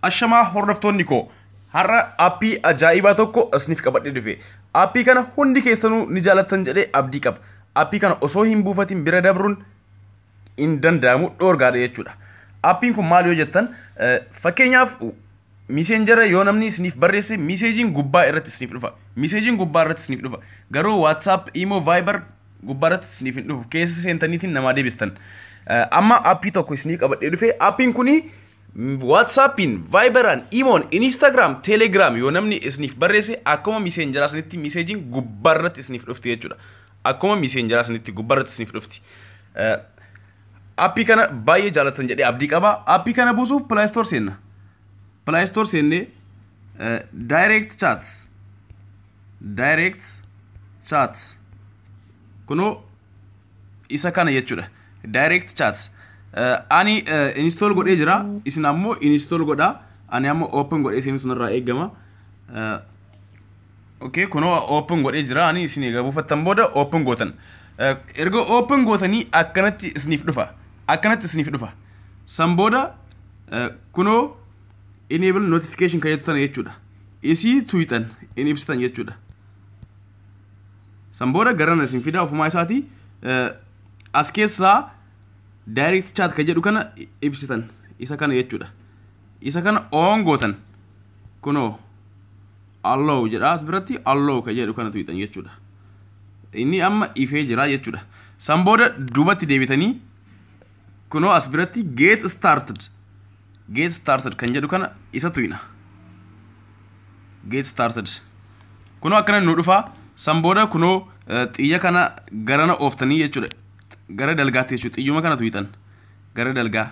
Ashamaa hordoftoonni koo har'a aappii ajaa'ibaa tokko isiniif qabadhee dhufe. Aappii kana hundi keessanuu ni jaalattan jedhee abdii qaba. Aappii kana osoo hin buufatin bira dabruun hin danda'amu, dhoorgaadha jechuudha. Aappiin kun maal yoo jettan, fakkeenyaaf miisenjara yoo namni isiniif barreesse miiseejiin gubbaa irratti isiniif dhufa. Miiseejiin gubbaa irratti isiniif dhufa. Garuu WhatsApp, Imo, Viber gubbaa irratti isiniif hin dhufu. Keessa seentaniitiin namaa deebistan. Amma aappii tokko isiniif qabadhee dhufe. Aappiin kuni WhatsAppiin, Viberaan, Imoon, Instagram, Telegram yoo namni isiniif barreesse akkuma miisenjaraa isinitti miiseejiin gubbaa irratti isiniif dhufti jechuudha. Akkuma miisenjaraa isinitti gubbaa irratti isiniif dhufti. Aappii kana baay'ee jaalatan jedhee abdii qaba. Aappii kana buusuuf Play Store seenna. Play Store seennee Direct Chats kunoo isa kana jechuudha. Direct Chats ani install godhee jira, isin ammoo install godhaa. Ani ammoo open godhee seenuu sunirraa eegama. Okay, kunoo open godhee jira. Ani isin egaa buufattan booda open gootan. Erga open gootanii akkanatti isiniif dhufa. Akkanatti isiniif dhufa. San booda kunoo enable notification kan jettan jechuudha. Isii tuuyitan in ibsitan jechuudha. San booda garana isin fida ofumaa isaatii as keessaa direct chat kan jedhu kana ibsitan. Isa kana jechuudha. Isa kana on gootan. Kunoo allow jedha as biratti allow kan jedhu kana tuuyitan jechuudha. Inni amma ifee jira jechuudha. San booda duubatti deebitanii kunoo as biratti get started kan jedhu kana isa tuuyina. Get started. Kunoo akkana nu dhufa. San booda kunoo xiyya kana garana ooftanii jechuudha. Gara dalgaatti jechuudha. Xiyyuma kana tuuyitan. Gara dalgaa.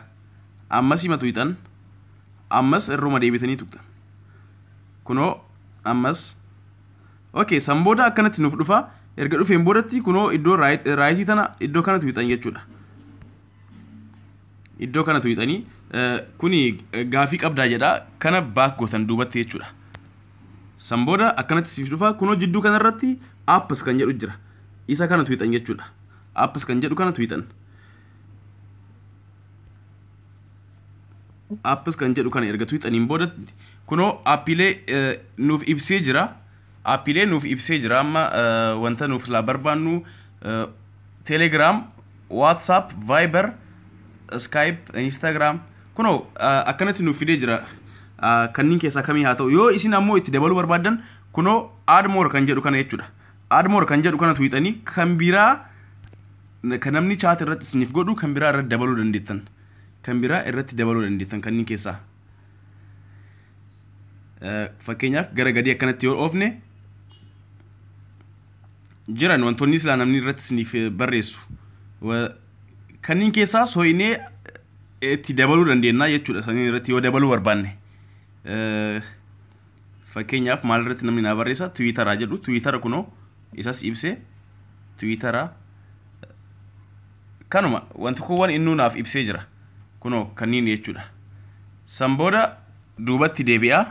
Ammas hima tuuyitan. Ammas irruma deebitanii tuqtan. Kunoo ammas. Okay, san booda akkanatti nuuf dhufa. Erga dhufeen boodatti kunoo iddoo raayitii tana iddoo kana tuuyitan jechuudha. Iddoo kana tuuyitanii kuni gaafii qabdaa jedha. Kana baak gootan duubatti jechuudha. San booda akkanatti siif dhufa. Kunoo jidduu kanarratti apps kan jedhu jira. Isa kana tuuyitan jechuudha. Apps kan jedhu kana tuuyitan. Apps kan jedhu kana erga tuuyitaniin boodatti kunoo aappiilee nuuf ibsee jira. Aappiilee nuuf ibsee jira. Amma wanta nuuf laa barbaannu Telegram, WhatsApp, Viber, Skype, Instagram kunoo akkanatti nuuf fidee jira. Kanniin keessaa kamii haa ta'u yoo isin ammoo itti dabaluu barbaadan kunoo add more kan jedhu kana jechuudha. Add more kan jedhu kana tuuyitanii kan biraa kan namni chat irratti isiniif godhu kan biraa irratti dabaluu dandeettan. Kan biraa irratti dabaluu dandeettan kanniin keessaa. Fakkeenyaaf gara gadii akkanatti yoo oofne jiran wantoonni silaa namni irratti isiniif barreessu. Kanniin keessaa sooyinee itti dabaluu dandeenya jechuudha. Saniin irratti yoo dabaluu barbaanne. Fakkeenyaaf maal irratti namni naa barreessa Twitteraa jedhu. Twittera kunoo isas ibsee Twitteraa kanuma wanti kuuwwan innuu naaf ibsee jira. Kunoo kanniin jechuudha. San booda duubatti deebi'aa.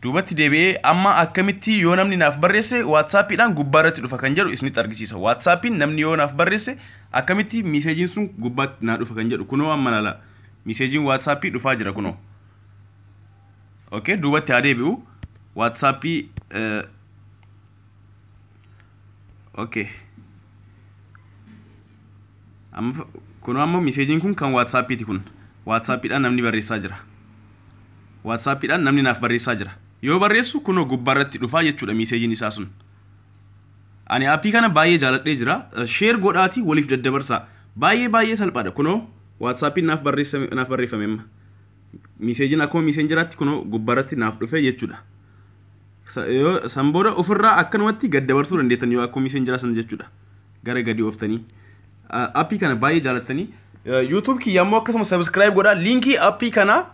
Duubatti deebi'ee amma akkamitti yoo namni naaf barreesse WhatsAppiidhaan gubbaa irratti dhufa kan jedhu isinitti argisiisa. WhatsAppiin namni yoo naaf barreesse akkamitti miiseejiin sun gubbaatti naa dhufa kan jedhu kunoo amma laala. Miiseejiin WhatsAppii dhufaa jira kunoo. Okay, duubatti haa deebi'u. WhatsAppii okay. Amma kunoo amma miiseejiin kun kan WhatsAppiiti kun. WhatsAppiidhaan namni barreessaa jira. WhatsAppiidhaan namni naaf barreessaa jira. Yoo barreessu kunoo gubbaa irratti dhufaa jechuudha miiseejiin isaa sun. Ani aappii kana baay'ee jaaladhee jira. Share godhaatii waliif daddabarsaa. Baay'ee salphaadha. Kunoo WhatsAppiin naaf barreeffame amma. Miiseejiin akkuma miisenjaraatti kunoo gubbaa irratti naaf dhufe jechuudha. San booda ofirraa akkanumatti gaddabarsuu dandeettan yoo akkuma miisenjaraa san jechuudha. Gara gadi ooftanii. Aappii kana baay'ee jaalattanii. YouTube kiyya ammoo akkasuma subscribe godhaa. Linkii aappii kana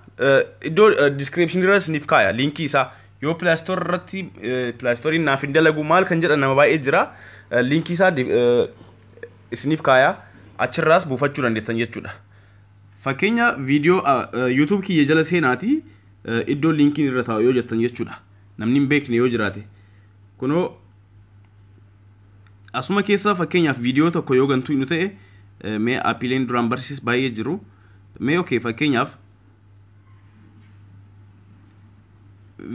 iddoo description irra isiniif kaaya. Linkii isaa yoo Play Store irratti Play Store naaf hin dalagu maal kan jedhan nama baay'ee jira. Linkii isaa isiniif kaaya. Achirraas buufachuu dandeettan jechuudha. Fakkeenya viidiyoo YouTube kiyya jala seenaati iddoo linkiin irra taa'u yoo jettan jechuudha. Namni hin beekne yoo jiraate. Kunoo asuma keessa fakkeenyaaf viidiyoo tokko yoo gantuu nu ta'e mee aappiileen duraan barsiises baay'ee jiru. Mee okay fakkeenyaaf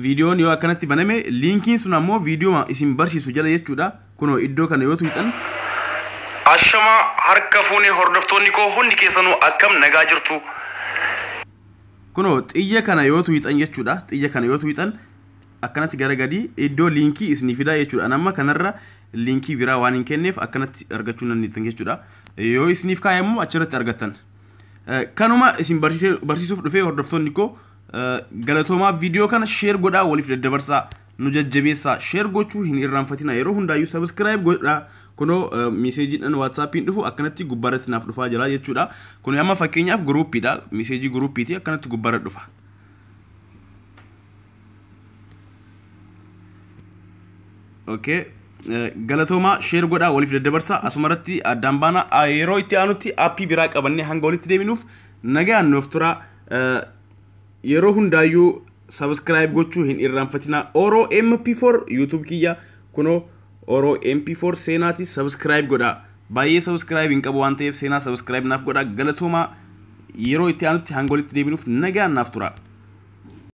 viidiyoon yoo akkanatti baname linkiin sun ammoo viidiyoo isin barsiisu jala jechuudha. Kunoo iddoo kana yoo tuqxan ashama harka fuunee hordoftoonni koo hundi keessanuu akkam nagaa jirtu. Kunoo xiyya kana yoo tuqxan jechuudha. Xiyya kana yoo tuqxan akkanatti gara gadi iddoo linkii isinii fidaa jechuudha. Amma kanarra linkii biraa waan hin kenneef akkanatti argachuu dandeettan jechuudha. Yoo isiniif kaayammoo achirratti argattan. Kanuma isin barsiisuuf dhufee hordoftoonni koo galatoomaa viidiyoo kana share godhaa waliif daddabarsaa nu jajjabeessaa share gochuu hin irraanfatina yeroo hundaayyuu subscribe godhaa kunoo meeseejiidhaan WhatsAppiin dhufu akkanatti gubbaarratti naaf dhufaa jira jechuudha. Kun amma fakkeenyaaf gruupiidha meeseejii gruupiiti akkanatti gubbaarra dhufa. Okay galatoomaa share godhaa waliif daddabarsaa asumarratti addaan baana yeroo itti aanutti aappii biraa qabannee hanga walitti deebinuuf nagaan nuuf tura. Yeroo hundaayyuu subscribe gochuu hin irraanfatina. Oro MP4 YouTube kiyya kunoo Oro MP4 seenaati subscribe godhaa. Baay'ee subscribe hin qabu waan ta'eef seenaa subscribe naaf godhaa. Galatoomaa yeroo itti aanutti hanga walitti deebinuuf nagaan naaf tura.